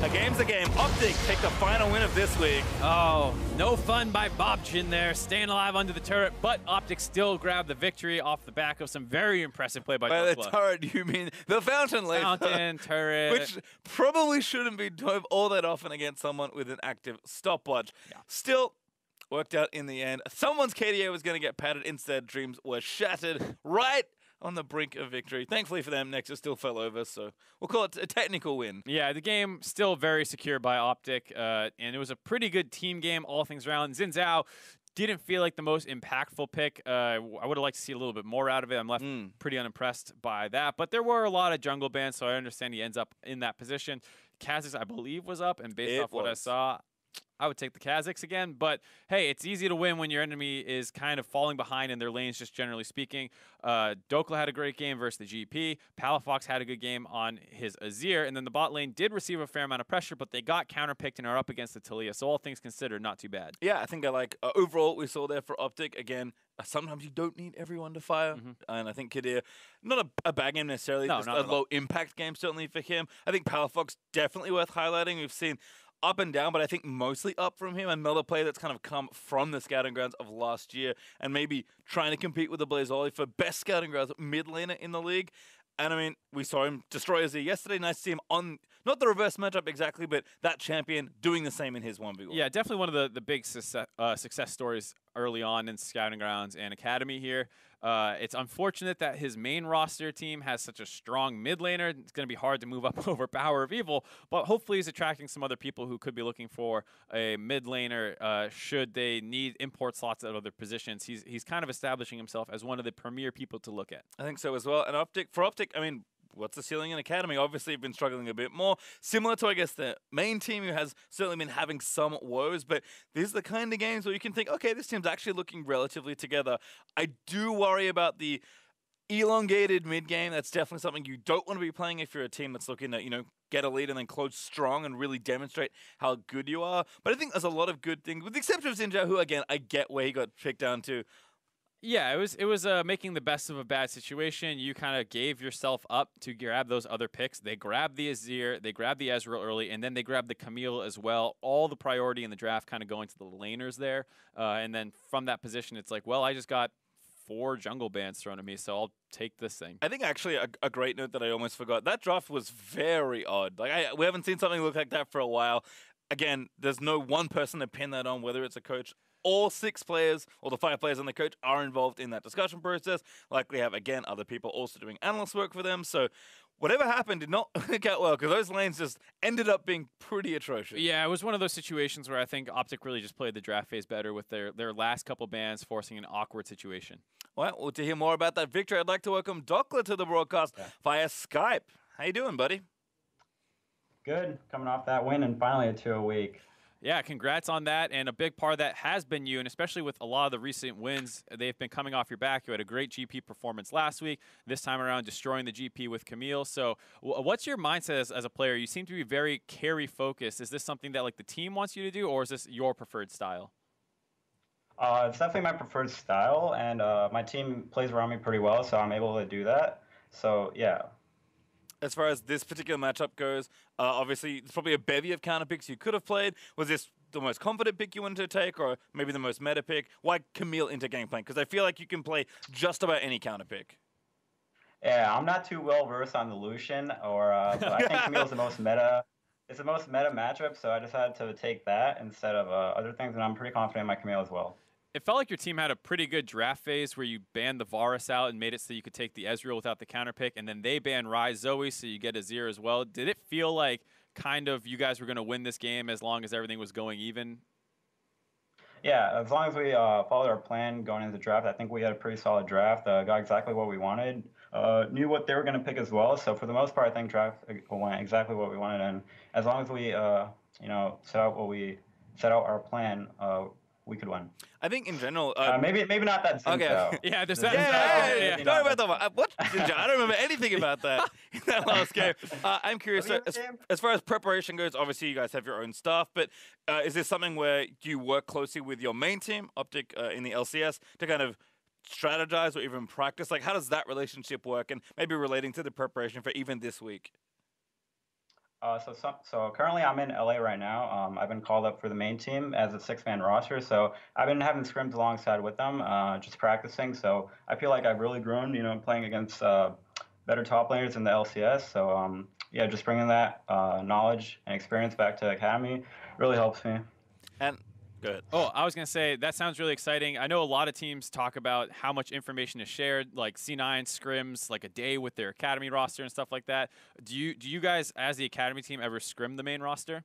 a game's a game. OpTic take the final win of this week. Oh, no fun by Bobchin there, staying alive under the turret, but OpTic still grabbed the victory off the back of some very impressive play by By the Dokla. turret, you mean the fountain laser. Fountain, turret. Which probably shouldn't be dove all that often against someone with an active stopwatch. Yeah. Still, worked out in the end. Someone's KDA was going to get padded. Instead, dreams were shattered right on the brink of victory. Thankfully for them, Nexus still fell over, so we'll call it a technical win. Yeah, the game still very secure by OpTic, and it was a pretty good team game, all things around. Xin Zhao didn't feel like the most impactful pick. I would have liked to see a little bit more out of it. I'm left pretty unimpressed by that, but there were a lot of jungle bans, so I understand he ends up in that position. Kha'Zix, I believe, was up, and based off what I saw, I would take the Kha'Zix again, but hey, it's easy to win when your enemy is kind of falling behind in their lanes, just generally speaking. Dokla had a great game versus the GP. Palafox had a good game on his Azir, and then the bot lane did receive a fair amount of pressure, but they got counterpicked and are up against the Taliyah, so all things considered, not too bad. Yeah, I think I like overall we saw there for OpTic, again, sometimes you don't need everyone to fire, and I think Kadir, not a bad game necessarily, just a low-impact game certainly for him. I think Palafox definitely worth highlighting. We've seen up and down, but I think mostly up from him. Another player that's kind of come from the scouting grounds of last year and maybe trying to compete with the Blazoli for best scouting grounds mid laner in the league. And I mean, we saw him destroy Azir yesterday. Nice to see him on, not the reverse matchup exactly, but that champion doing the same in his 1v1. Yeah, definitely one of the big success stories early on in Scouting Grounds and Academy here. It's unfortunate that his main roster team has such a strong mid laner. It's going to be hard to move up over Power of Evil, but hopefully he's attracting some other people who could be looking for a mid laner should they need import slots at other positions. He's kind of establishing himself as one of the premier people to look at. I think so as well. And for OpTic, I mean, what's the ceiling in Academy? Obviously, you've been struggling a bit more. Similar to, I guess, the main team who has certainly been having some woes, but these are the kind of games where you can think, okay, this team's actually looking relatively together. I do worry about the elongated mid-game. That's definitely something you don't want to be playing if you're a team that's looking to, get a lead and then close strong and really demonstrate how good you are. But I think there's a lot of good things, with the exception of Xinjiao, who, again, I get where he got picked down to. Yeah, it was making the best of a bad situation. You kind of gave yourself up to grab those other picks. They grabbed the Azir, they grabbed the Ezreal early, and then they grabbed the Camille as well. All the priority in the draft kind of going to the laners there. And then from that position, it's like, well, I just got 4 jungle bans thrown at me, so I'll take this thing. I think actually a great note that I almost forgot. That draft was very odd. Like we haven't seen something look like that for a while. Again, there's no one person to pin that on, whether it's a coach. All 6 players, or the 5 players and the coach, are involved in that discussion process. Likely have, again, other people also doing analyst work for them. So whatever happened did not work out well, because those lanes just ended up being pretty atrocious. Yeah, it was one of those situations where I think OpTic really just played the draft phase better with their last couple bans, forcing an awkward situation. Well, to hear more about that victory, I'd like to welcome Dokla to the broadcast via Skype. How you doing, buddy? Good. Coming off that win and finally a 2 a week. Yeah, congrats on that. And a big part of that has been you, and especially with a lot of the recent wins, they've been coming off your back. You had a great GP performance last week. This time around, destroying the GP with Camille. So what's your mindset as a player? You seem to be very carry-focused. Is this something that the team wants you to do, or is this your preferred style? It's definitely my preferred style, and my team plays around me pretty well, so I'm able to do that. So, yeah. As far as this particular matchup goes, obviously, there's probably a bevy of counter picks you could have played. Was this the most confident pick you wanted to take, or maybe the most meta pick? Why Camille into Gangplank? Because I feel like you can play just about any counter pick. Yeah, I'm not too well versed on the Lucian, but I think Camille's the most meta. It's the most meta matchup, so I decided to take that instead of other things, and I'm pretty confident in my Camille as well. It felt like your team had a pretty good draft phase where you banned the Varus out and made it so you could take the Ezreal without the counter pick, and then they banned Ryze Zoe so you get Azir as well. Did it feel like kind of you guys were going to win this game as long as everything was going even? Yeah, as long as we followed our plan going into the draft, I think we had a pretty solid draft. Got exactly what we wanted. Knew what they were going to pick as well. So for the most part, I think draft went exactly what we wanted. And as long as we, set out our plan, we could win. I think in general, maybe not that Xin Zhao. Okay. Yeah, there's that. Yeah. Sorry about that one. What? I don't remember anything about that in that last game. I'm curious. As far as preparation goes, obviously you guys have your own stuff, but is this something where you work closely with your main team, OpTic, in the LCS, to kind of strategize or even practice? Like, how does that relationship work? And maybe relating to the preparation for even this week. So currently I'm in LA right now. I've been called up for the main team as a six-man roster. So I've been having scrims alongside with them, just practicing. So I feel like I've really grown, playing against better top laners in the LCS. So yeah, just bringing that knowledge and experience back to Academy really helps me. And go ahead. Oh, I was going to say, that sounds really exciting. I know a lot of teams talk about how much information is shared, like C9 scrims, like a day with their Academy roster and stuff like that. Do you guys, as the Academy team, ever scrim the main roster?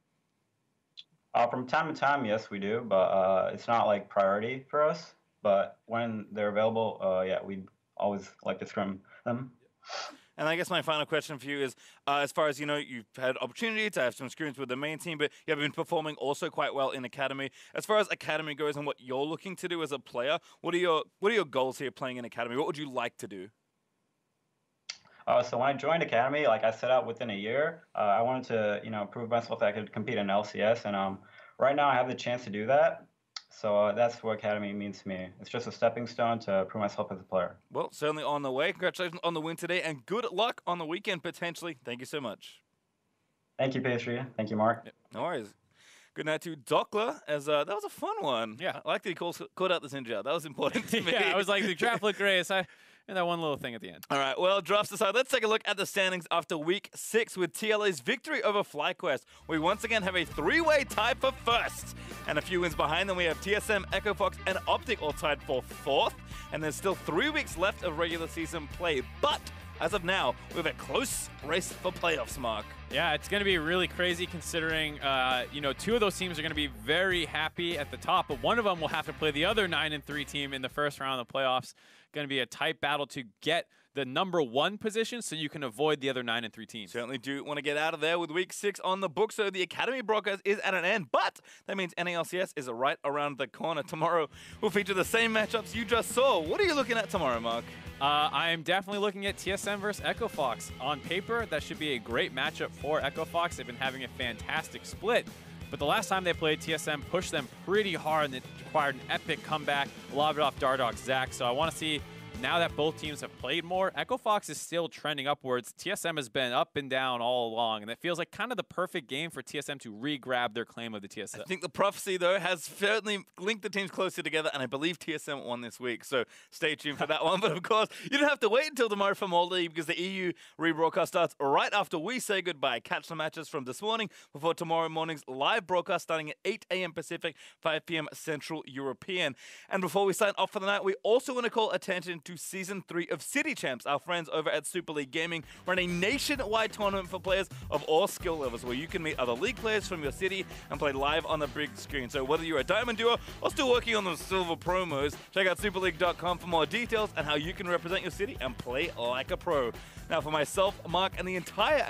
From time to time, yes, we do, but it's not like priority for us. But when they're available, yeah, we always like to scrim them. And I guess my final question for you is, as far as, you've had opportunity to have some scrims with the main team, but you have been performing also quite well in Academy. As far as Academy goes and what you're looking to do as a player, what are your goals here playing in Academy? What would you like to do? So when I joined Academy, like I set out within a year, I wanted to, prove myself that I could compete in LCS, and right now I have the chance to do that. So that's what Academy means to me. It's just a stepping stone to prove myself as a player. Well, certainly on the way. Congratulations on the win today, and good luck on the weekend, potentially. Thank you so much. Thank you, Pastry. Thank you, Mark. Yep, no worries. Good night to Dockler, as that was a fun one. Yeah. I like that he called out the Sinjar. That was important to me. Yeah, I was like, the draft looked great. And that one little thing at the end. All right, well, drafts aside, let's take a look at the standings after Week 6 with TLA's victory over FlyQuest. We once again have a three-way tie for first. And a few wins behind them, we have TSM, Echo Fox, and OpTic all tied for fourth. And there's still 3 weeks left of regular season play. But as of now, we have a close race for playoffs, Mark. Yeah, it's going to be really crazy considering, 2 of those teams are going to be very happy at the top, but one of them will have to play the other 9-3 team in the first round of the playoffs. Going to be a tight battle to get the #1 position so you can avoid the other 9-3 teams. Certainly do want to get out of there with Week 6 on the book, so the Academy broadcast is at an end, but that means NALCS is right around the corner. Tomorrow will feature the same matchups you just saw. What are you looking at tomorrow, Mark? I am definitely looking at TSM versus Echo Fox. On paper, that should be a great matchup for Echo Fox. They've been having a fantastic split. But the last time they played, TSM pushed them pretty hard, and it required an epic comeback, a lot of it off Dardoch Zach. So I want to see, now that both teams have played more, Echo Fox is still trending upwards. TSM has been up and down all along, and it feels like kind of the perfect game for TSM to re-grab their claim of the TSM. I think the prophecy, though, has certainly linked the teams closer together, and I believe TSM won this week, so stay tuned for that one. But, of course, you don't have to wait until tomorrow for more league because the EU rebroadcast starts right after we say goodbye. Catch the matches from this morning before tomorrow morning's live broadcast starting at 8 a.m. Pacific, 5 p.m. Central European. And before we sign off for the night, we also want to call attention to Season 3 of City Champs. Our friends over at Super League Gaming run a nationwide tournament for players of all skill levels where you can meet other league players from your city and play live on the big screen. So whether you're a Diamond Duo or still working on the Silver promos, check out superleague.com for more details and how you can represent your city and play like a pro. Now for myself, Mark, and the entire